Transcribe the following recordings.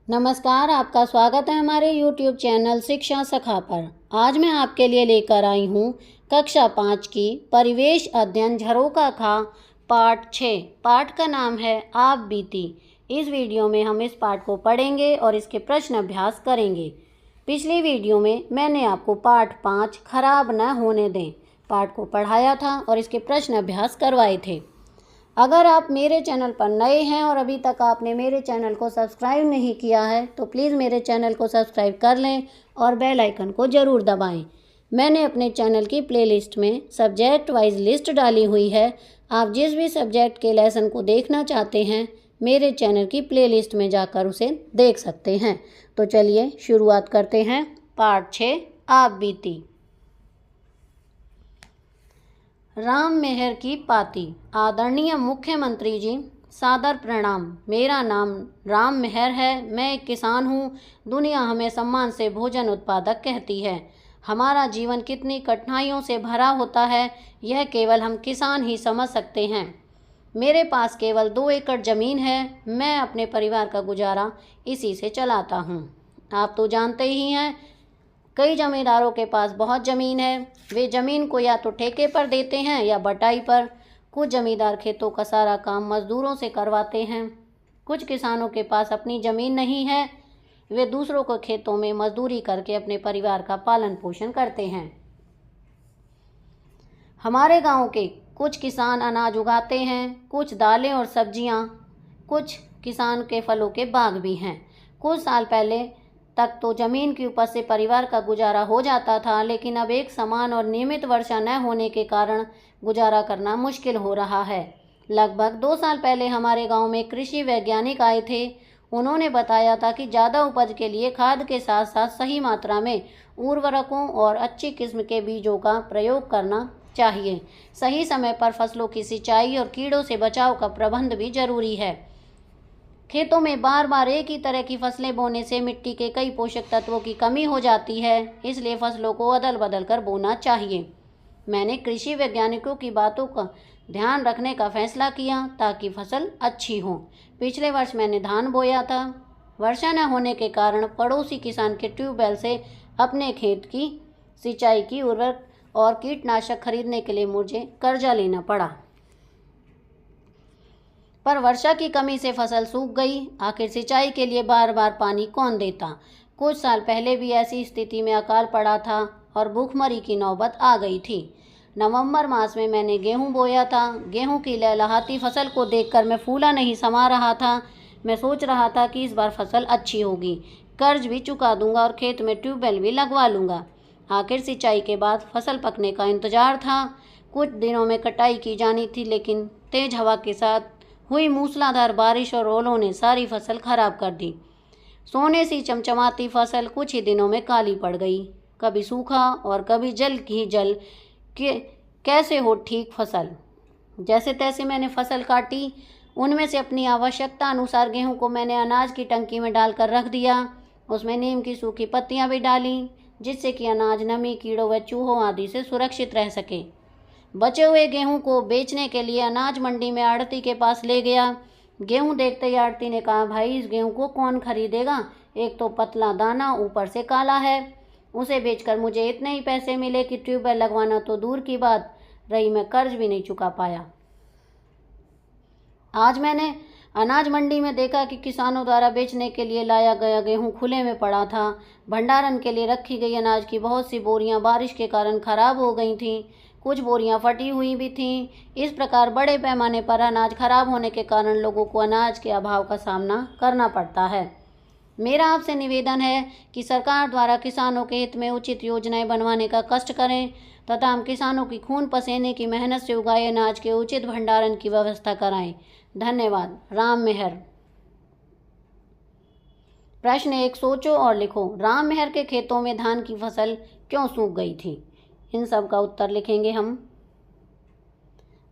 नमस्कार, आपका स्वागत है हमारे YouTube चैनल शिक्षा सखा पर। आज मैं आपके लिए लेकर आई हूँ कक्षा 5 की परिवेश अध्ययन झरोखा खा पाठ 6। पाठ का नाम है आप बीती। इस वीडियो में हम इस पाठ को पढ़ेंगे और इसके प्रश्न अभ्यास करेंगे। पिछली वीडियो में मैंने आपको पाठ 5 खराब न होने दें पाठ को पढ़ाया था और इसके प्रश्न अभ्यास करवाए थे। अगर आप मेरे चैनल पर नए हैं और अभी तक आपने मेरे चैनल को सब्सक्राइब नहीं किया है तो प्लीज़ मेरे चैनल को सब्सक्राइब कर लें और बेल आइकन को ज़रूर दबाएं। मैंने अपने चैनल की प्लेलिस्ट में सब्जेक्ट वाइज लिस्ट डाली हुई है। आप जिस भी सब्जेक्ट के लेसन को देखना चाहते हैं मेरे चैनल की प्लेलिस्ट में जाकर उसे देख सकते हैं। तो चलिए शुरुआत करते हैं। पाठ 6 आप बीती। राम मेहर की पाती। आदरणीय मुख्यमंत्री जी, सादर प्रणाम। मेरा नाम राम मेहर है। मैं एक किसान हूँ। दुनिया हमें सम्मान से भोजन उत्पादक कहती है। हमारा जीवन कितनी कठिनाइयों से भरा होता है यह केवल हम किसान ही समझ सकते हैं। मेरे पास केवल 2 एकड़ ज़मीन है। मैं अपने परिवार का गुजारा इसी से चलाता हूँ। आप तो जानते ही हैं, कई जमींदारों के पास बहुत ज़मीन है। वे ज़मीन को या तो ठेके पर देते हैं या बटाई पर। कुछ जमींदार खेतों का सारा काम मज़दूरों से करवाते हैं। कुछ किसानों के पास अपनी ज़मीन नहीं है। वे दूसरों के खेतों में मजदूरी करके अपने परिवार का पालन पोषण करते हैं। हमारे गांव के कुछ किसान अनाज उगाते हैं, कुछ दालें और सब्जियां, कुछ किसान के फलों के बाग भी हैं। कुछ साल पहले तक तो ज़मीन की उपज से परिवार का गुजारा हो जाता था, लेकिन अब एक समान और नियमित वर्षा न होने के कारण गुजारा करना मुश्किल हो रहा है। लगभग 2 साल पहले हमारे गांव में कृषि वैज्ञानिक आए थे। उन्होंने बताया था कि ज़्यादा उपज के लिए खाद के साथ साथ सही मात्रा में उर्वरकों और अच्छी किस्म के बीजों का प्रयोग करना चाहिए। सही समय पर फसलों की सिंचाई और कीड़ों से बचाव का प्रबंध भी जरूरी है। खेतों में बार बार एक ही तरह की फसलें बोने से मिट्टी के कई पोषक तत्वों की कमी हो जाती है, इसलिए फसलों को अदल बदल कर बोना चाहिए। मैंने कृषि वैज्ञानिकों की बातों का ध्यान रखने का फैसला किया ताकि फसल अच्छी हो। पिछले वर्ष मैंने धान बोया था। वर्षा न होने के कारण पड़ोसी किसान के ट्यूबवेल से अपने खेत की सिंचाई की उर्वरक और कीटनाशक खरीदने के लिए मुझे कर्जा लेना पड़ा, पर वर्षा की कमी से फसल सूख गई। आखिर सिंचाई के लिए बार बार पानी कौन देता। कुछ साल पहले भी ऐसी स्थिति में अकाल पड़ा था और भूखमरी की नौबत आ गई थी। नवंबर मास में मैंने गेहूं बोया था। गेहूं की लहलहाती फसल को देखकर मैं फूला नहीं समा रहा था। मैं सोच रहा था कि इस बार फसल अच्छी होगी, कर्ज भी चुका दूंगा और खेत में ट्यूबवेल भी लगवा लूँगा। आखिर सिंचाई के बाद फसल पकने का इंतजार था। कुछ दिनों में कटाई की जानी थी, लेकिन तेज हवा के साथ हुई मूसलाधार बारिश और ओलों ने सारी फसल खराब कर दी। सोने सी चमचमाती फसल कुछ ही दिनों में काली पड़ गई। कभी सूखा और कभी जल ही जल के कैसे हो ठीक फसल। जैसे तैसे मैंने फसल काटी। उनमें से अपनी आवश्यकता अनुसार गेहूं को मैंने अनाज की टंकी में डालकर रख दिया। उसमें नीम की सूखी पत्तियां भी डाली, जिससे कि अनाज नमी, कीड़ों व चूहों आदि से सुरक्षित रह सके। बचे हुए गेहूं को बेचने के लिए अनाज मंडी में आड़ती के पास ले गया। गेहूं देखते ही आड़ती ने कहा, भाई इस गेहूं को कौन खरीदेगा, एक तो पतला दाना ऊपर से काला है। उसे बेचकर मुझे इतने ही पैसे मिले कि ट्यूबवेल लगवाना तो दूर की बात रही, मैं कर्ज भी नहीं चुका पाया। आज मैंने अनाज मंडी में देखा कि किसानों द्वारा बेचने के लिए लाया गया गेहूं खुले में पड़ा था। भंडारण के लिए रखी गई अनाज की बहुत सी बोरियां बारिश के कारण खराब हो गई थीं। कुछ बोरियां फटी हुई भी थीं। इस प्रकार बड़े पैमाने पर अनाज खराब होने के कारण लोगों को अनाज के अभाव का सामना करना पड़ता है। मेरा आपसे निवेदन है कि सरकार द्वारा किसानों के हित में उचित योजनाएं बनवाने का कष्ट करें तथा हम किसानों की खून पसीने की मेहनत से उगाए अनाज के उचित भंडारण की व्यवस्था कराएं। धन्यवाद। राम मेहर। प्रश्न 1, सोचो और लिखो। राम मेहर के खेतों में धान की फसल क्यों सूख गई थी। इन सब का उत्तर लिखेंगे हम।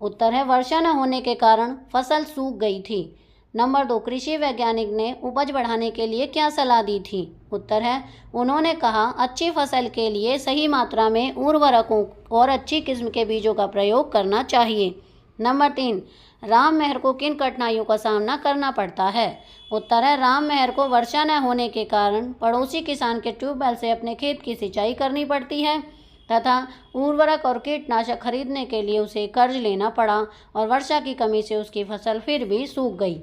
उत्तर है वर्षा न होने के कारण फसल सूख गई थी। नंबर 2, कृषि वैज्ञानिक ने उपज बढ़ाने के लिए क्या सलाह दी थी। उत्तर है उन्होंने कहा अच्छी फसल के लिए सही मात्रा में उर्वरकों और अच्छी किस्म के बीजों का प्रयोग करना चाहिए। नंबर 3, राम मेहर को किन कठिनाइयों का सामना करना पड़ता है? उत्तर है राम मेहर को वर्षा न होने के कारण पड़ोसी किसान के ट्यूबवेल से अपने खेत की सिंचाई करनी पड़ती है तथा उर्वरक और कीटनाशक खरीदने के लिए उसे कर्ज लेना पड़ा और वर्षा की कमी से उसकी फसल फिर भी सूख गई।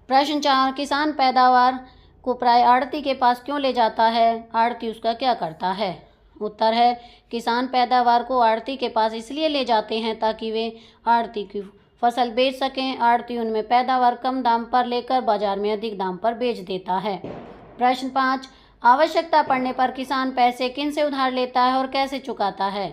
प्रश्न 4, किसान पैदावार को प्राय आड़ती के पास क्यों ले जाता है? आड़ती उसका क्या करता है? उत्तर है किसान पैदावार को आड़ती के पास इसलिए ले जाते हैं ताकि वे आड़ती की फसल बेच सकें। आड़ती उनमें पैदावार कम दाम पर लेकर बाजार में अधिक दाम पर बेच देता है। प्रश्न 5, आवश्यकता पड़ने पर किसान पैसे किन से उधार लेता है और कैसे चुकाता है?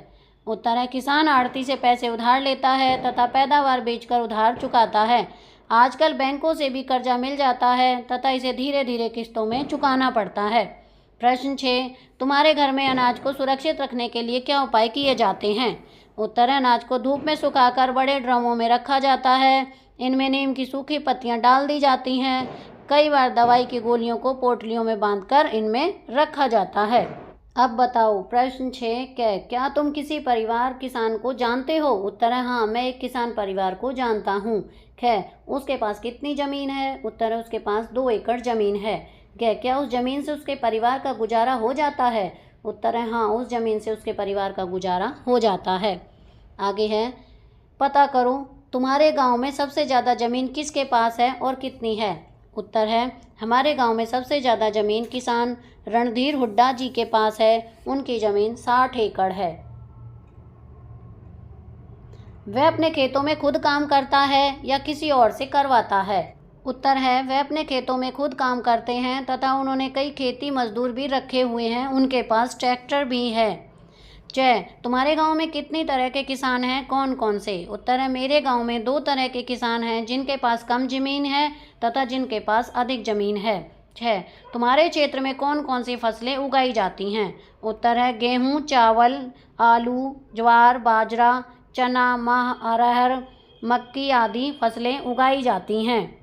उत्तर है किसान आड़ती से पैसे उधार लेता है तथा पैदावार बेचकर उधार चुकाता है। आजकल बैंकों से भी कर्जा मिल जाता है तथा इसे धीरे धीरे किस्तों में चुकाना पड़ता है। प्रश्न 6, तुम्हारे घर में अनाज को सुरक्षित रखने के लिए क्या उपाय किए जाते हैं? उत्तर है अनाज को धूप में सुखाकर बड़े ड्रमों में रखा जाता है। इनमें नीम की सूखी पत्तियां डाल दी जाती हैं। कई बार दवाई की गोलियों को पोटलियों में बांधकर इनमें रखा जाता है। अब बताओ प्रश्न 6, क्या तुम किसी परिवार किसान को जानते हो? उत्तर है हाँ, मैं एक किसान परिवार को जानता हूँ। उसके पास कितनी जमीन है? उत्तर है उसके पास 2 एकड़ जमीन है। क्या उस जमीन से उसके परिवार का गुजारा हो जाता है? उत्तर है हाँ, उस जमीन से उसके परिवार का गुजारा हो जाता है। आगे है, पता करो तुम्हारे गांव में सबसे ज़्यादा ज़मीन किसके पास है और कितनी है? उत्तर है हमारे गांव में सबसे ज़्यादा ज़मीन किसान रणधीर हुड्डा जी के पास है। उनकी ज़मीन 60 एकड़ है। वह अपने खेतों में खुद काम करता है या किसी और से करवाता है? उत्तर है वह अपने खेतों में खुद काम करते हैं तथा उन्होंने कई खेती मजदूर भी रखे हुए हैं। उनके पास ट्रैक्टर भी है। तुम्हारे गांव में कितनी तरह के किसान हैं, कौन कौन से? उत्तर है मेरे गांव में 2 तरह के किसान हैं, जिनके पास कम जमीन है तथा जिनके पास अधिक जमीन है। तुम्हारे क्षेत्र में कौन कौन सी फसलें उगाई जाती हैं? उत्तर है गेहूँ, चावल, आलू, ज्वार, बाजरा, चना, माह, अरहर, मक्की आदि फसलें उगाई जाती हैं।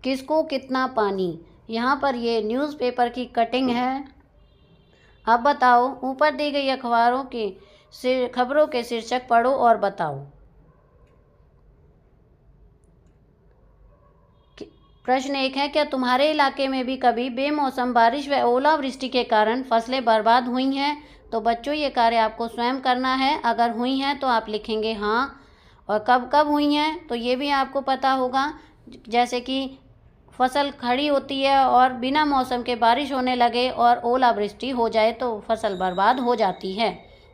किसको कितना पानी? यहाँ पर ये न्यूज़पेपर की कटिंग है। अब बताओ ऊपर दी गई अखबारों की खबरों के शीर्षक पढ़ो और बताओ। प्रश्न 1 है, क्या तुम्हारे इलाके में भी कभी बेमौसम बारिश व ओलावृष्टि के कारण फसलें बर्बाद हुई हैं? तो बच्चों ये कार्य आपको स्वयं करना है। अगर हुई हैं तो आप लिखेंगे हाँ, और कब कब हुई हैं तो ये भी आपको पता होगा। जैसे कि फसल खड़ी होती है और बिना मौसम के बारिश होने लगे और ओलावृष्टि हो जाए तो फसल बर्बाद हो जाती है।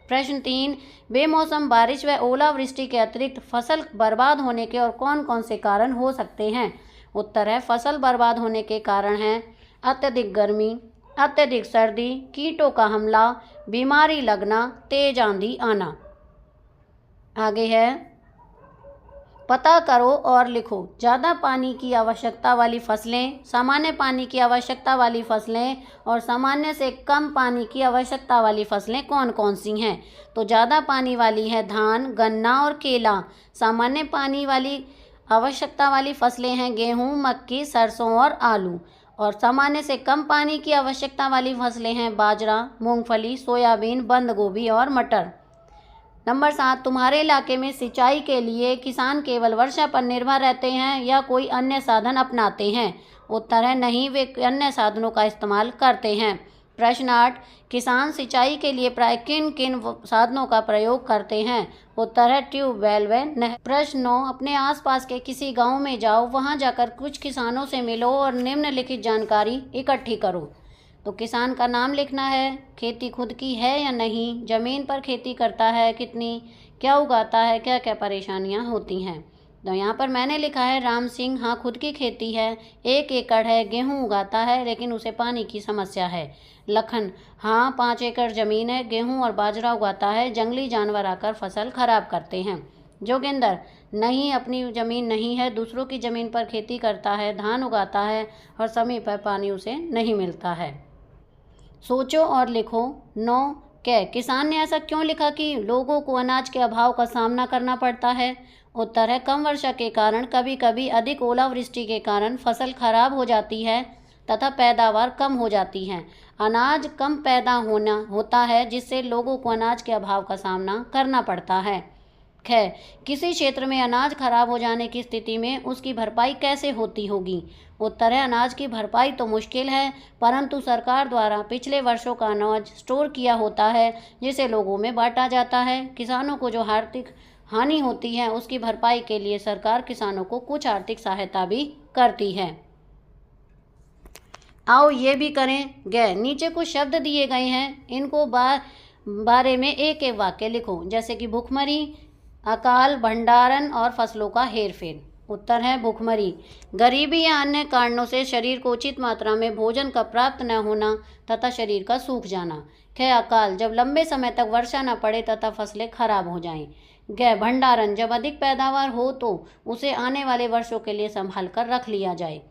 प्रश्न 3, बेमौसम बारिश व ओलावृष्टि के अतिरिक्त फसल बर्बाद होने के और कौन कौन से कारण हो सकते हैं? उत्तर है फसल बर्बाद होने के कारण हैं अत्यधिक गर्मी, अत्यधिक सर्दी, कीटों का हमला, बीमारी लगना, तेज आंधी आना। आगे है, पता करो और लिखो ज़्यादा पानी की आवश्यकता वाली फसलें, सामान्य पानी की आवश्यकता वाली फसलें और सामान्य से कम पानी की आवश्यकता वाली फसलें कौन कौन सी हैं? तो ज़्यादा पानी वाली है धान, गन्ना और केला। सामान्य पानी वाली आवश्यकता वाली फसलें हैं गेहूँ, मक्की, सरसों और आलू। और सामान्य से कम पानी की आवश्यकता वाली फसलें हैं बाजरा, मूंगफली, सोयाबीन, बंद गोभी और मटर। नंबर 7, तुम्हारे इलाके में सिंचाई के लिए किसान केवल वर्षा पर निर्भर रहते हैं या कोई अन्य साधन अपनाते हैं? उत्तर है नहीं, वे अन्य साधनों का इस्तेमाल करते हैं। प्रश्न 8, किसान सिंचाई के लिए प्राय किन किन साधनों का प्रयोग करते हैं? उत्तर है ट्यूबवेल व नहर। प्रश्न 9, अपने आसपास के किसी गांव में जाओ, वहां जाकर कुछ किसानों से मिलो और निम्नलिखित जानकारी इकट्ठी करो। तो किसान का नाम लिखना है, खेती खुद की है या नहीं, ज़मीन पर खेती करता है कितनी, क्या उगाता है, क्या क्या परेशानियां होती हैं। तो यहाँ पर मैंने लिखा है राम सिंह, हाँ खुद की खेती है, 1 एकड़ है, गेहूँ उगाता है लेकिन उसे पानी की समस्या है। लखन, हाँ 5 एकड़ ज़मीन है, गेहूँ और बाजरा उगाता है, जंगली जानवर आकर फसल खराब करते हैं। जोगिंदर, नहीं अपनी ज़मीन नहीं है, दूसरों की ज़मीन पर खेती करता है, धान उगाता है और समय पर पानी उसे नहीं मिलता है। सोचो और लिखो। 9, किसान ने ऐसा क्यों लिखा कि लोगों को अनाज के अभाव का सामना करना पड़ता है? उत्तर है कम वर्षा के कारण, कभी कभी अधिक ओलावृष्टि के कारण फसल खराब हो जाती है तथा पैदावार कम हो जाती है। अनाज कम पैदा होता है जिससे लोगों को अनाज के अभाव का सामना करना पड़ता है। ख, किसी क्षेत्र में अनाज खराब हो जाने की स्थिति में उसकी भरपाई कैसे होती होगी? उत्तर है, अनाज की भरपाई तो मुश्किल है, परंतु सरकार द्वारा पिछले वर्षों का अनाज स्टोर किया होता है, जिसे लोगों में बांटा जाता है। किसानों को जो आर्थिक हानि होती है उसकी भरपाई के लिए सरकार किसानों को कुछ आर्थिक सहायता भी करती है। आओ ये भी करें। गए नीचे कुछ शब्द दिए गए हैं, इनको बारे में एक एक वाक्य लिखो, जैसे कि भूखमरी, अकाल, भंडारण और फसलों का हेरफेर। उत्तर है भूखमरी, गरीबी या अन्य कारणों से शरीर को उचित मात्रा में भोजन का प्राप्त न होना तथा शरीर का सूख जाना। ख, अकाल, जब लंबे समय तक वर्षा न पड़े तथा फसलें खराब हो जाएं। ग, भंडारण, जब अधिक पैदावार हो तो उसे आने वाले वर्षों के लिए संभाल कर रख लिया जाए।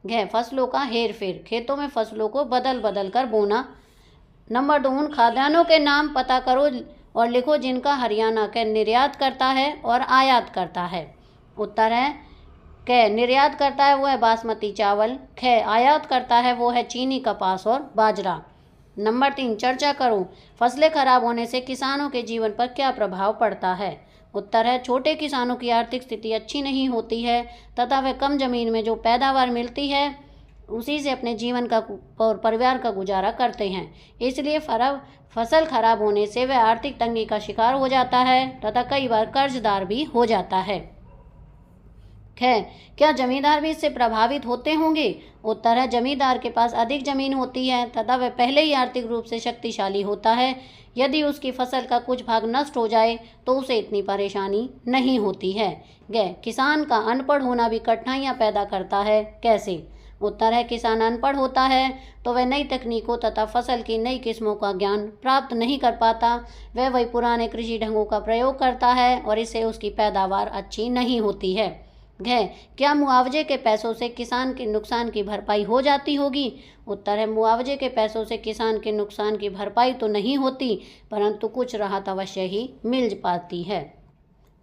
घ, फसलों का हेरफेर, खेतों में फसलों को बदल बदल कर बोना। नंबर 2, उन खाद्यान्नों के नाम पता करो और लिखो जिनका हरियाणा क निर्यात करता है और आयात करता है। उत्तर है, क, निर्यात करता है वो है बासमती चावल। ख, आयात करता है वो है चीनी, कपास और बाजरा। नंबर 3, चर्चा करो, फसलें खराब होने से किसानों के जीवन पर क्या प्रभाव पड़ता है? उत्तर है, छोटे किसानों की आर्थिक स्थिति अच्छी नहीं होती है तथा वे कम जमीन में जो पैदावार मिलती है उसी से अपने जीवन का और परिवार का गुजारा करते हैं। इसलिए फसल खराब होने से वह आर्थिक तंगी का शिकार हो जाता है तथा कई बार कर्जदार भी हो जाता है। है, क्या जमींदार भी इससे प्रभावित होते होंगे? उत्तर है, जमींदार के पास अधिक जमीन होती है तथा वह पहले ही आर्थिक रूप से शक्तिशाली होता है। यदि उसकी फसल का कुछ भाग नष्ट हो जाए तो उसे इतनी परेशानी नहीं होती है। किसान का अनपढ़ होना भी कठिनाइयाँ पैदा करता है। कैसे? उत्तर है, किसान अनपढ़ होता है तो वह नई तकनीकों तथा फसल की नई किस्मों का ज्ञान प्राप्त नहीं कर पाता। वह वही पुराने कृषि ढंगों का प्रयोग करता है और इससे उसकी पैदावार अच्छी नहीं होती है। क्या मुआवजे के पैसों से किसान के नुकसान की भरपाई हो जाती होगी? उत्तर है, मुआवजे के पैसों से किसान के नुकसान की भरपाई तो नहीं होती, परंतु कुछ राहत अवश्य ही मिल पाती है।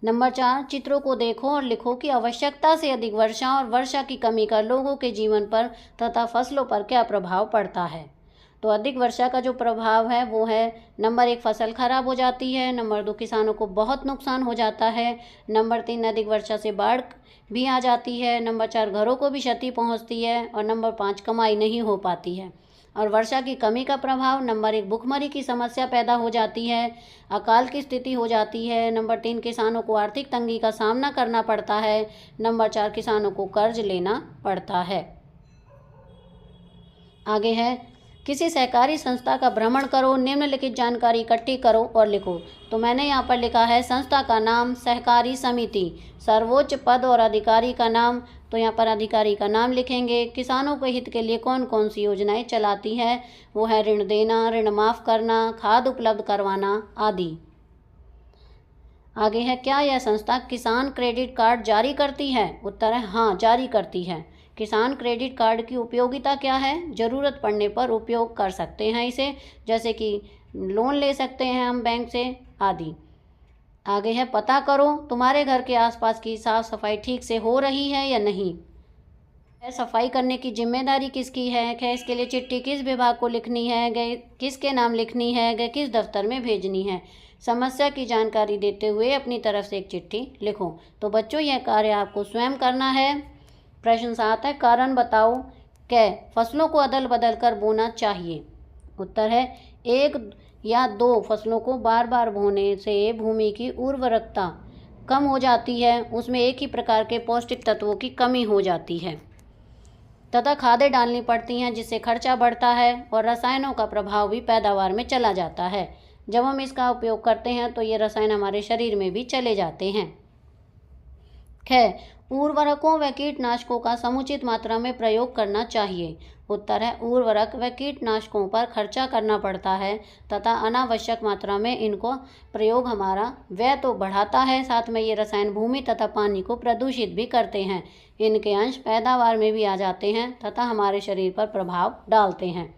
नंबर 4, चित्रों को देखो और लिखो कि आवश्यकता से अधिक वर्षा और वर्षा की कमी का लोगों के जीवन पर तथा फसलों पर क्या प्रभाव पड़ता है। तो अधिक वर्षा का जो प्रभाव है वो है, नंबर 1, फसल खराब हो जाती है। नंबर 2, किसानों को बहुत नुकसान हो जाता है। नंबर 3, अधिक वर्षा से बाढ़ भी आ जाती है। नंबर 4, घरों को भी क्षति पहुंचती है। और नंबर 5, कमाई नहीं हो पाती है। और वर्षा की कमी का प्रभाव, नंबर 1, भूखमरी की समस्या पैदा हो जाती है, अकाल की स्थिति हो जाती है। नंबर 3, किसानों को आर्थिक तंगी का सामना करना पड़ता है। नंबर 4, किसानों को कर्ज लेना पड़ता है। आगे है, किसी सहकारी संस्था का भ्रमण करो, निम्नलिखित जानकारी इकट्ठी करो और लिखो। तो मैंने यहाँ पर लिखा है संस्था का नाम सहकारी समिति, सर्वोच्च पद और अधिकारी का नाम, तो यहाँ पर अधिकारी का नाम लिखेंगे। किसानों के हित के लिए कौन कौन सी योजनाएं चलाती है, वो है ऋण देना, ऋण माफ़ करना, खाद उपलब्ध करवाना आदि। आगे है, क्या यह संस्था किसान क्रेडिट कार्ड जारी करती है? उत्तर है, हाँ, जारी करती है। किसान क्रेडिट कार्ड की उपयोगिता क्या है? ज़रूरत पड़ने पर उपयोग कर सकते हैं इसे, जैसे कि लोन ले सकते हैं हम बैंक से आदि। आगे है, पता करो तुम्हारे घर के आसपास की साफ सफाई ठीक से हो रही है या नहीं। सफाई करने की जिम्मेदारी किसकी है? इसके लिए चिट्ठी किस विभाग को लिखनी है? किसके नाम लिखनी है? किस दफ्तर में भेजनी है? समस्या की जानकारी देते हुए अपनी तरफ से एक चिट्ठी लिखो। तो बच्चों, यह कार्य आपको स्वयं करना है। प्रश्न 7 है, कारण बताओ। फसलों को अदल बदल कर बोना चाहिए। उत्तर है, 1 या 2 फसलों को बार बार बोने से भूमि की उर्वरकता कम हो जाती है, उसमें एक ही प्रकार के पौष्टिक तत्वों की कमी हो जाती है तथा खादें डालनी पड़ती हैं, जिससे खर्चा बढ़ता है और रसायनों का प्रभाव भी पैदावार में चला जाता है। जब हम इसका उपयोग करते हैं तो ये रसायन हमारे शरीर में भी चले जाते हैं। उर्वरकों व कीटनाशकों का समुचित मात्रा में प्रयोग करना चाहिए। उत्तर है, उर्वरक व कीटनाशकों पर खर्चा करना पड़ता है तथा अनावश्यक मात्रा में इनको प्रयोग हमारा व्यय तो बढ़ाता है, साथ में ये रसायन भूमि तथा पानी को प्रदूषित भी करते हैं। इनके अंश पैदावार में भी आ जाते हैं तथा हमारे शरीर पर प्रभाव डालते हैं।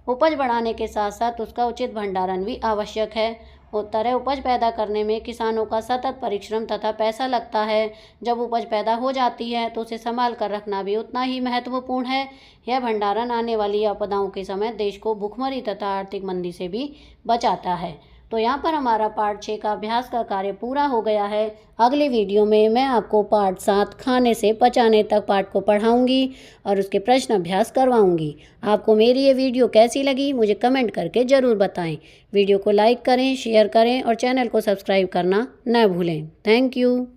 उपज बढ़ाने के साथ साथ उसका उचित भंडारण भी आवश्यक है। उत्तर है, उपज पैदा करने में किसानों का सतत परिश्रम तथा पैसा लगता है। जब उपज पैदा हो जाती है तो उसे संभाल कर रखना भी उतना ही महत्वपूर्ण है। यह भंडारण आने वाली आपदाओं के समय देश को भूखमरी तथा आर्थिक मंदी से भी बचाता है। तो यहाँ पर हमारा पार्ट 6 का अभ्यास का कार्य पूरा हो गया है। अगली वीडियो में मैं आपको पार्ट 7 खाने से पचाने तक पाठ को पढ़ाऊंगी और उसके प्रश्न अभ्यास करवाऊंगी। आपको मेरी ये वीडियो कैसी लगी मुझे कमेंट करके ज़रूर बताएं। वीडियो को लाइक करें, शेयर करें और चैनल को सब्सक्राइब करना न भूलें। Thank you.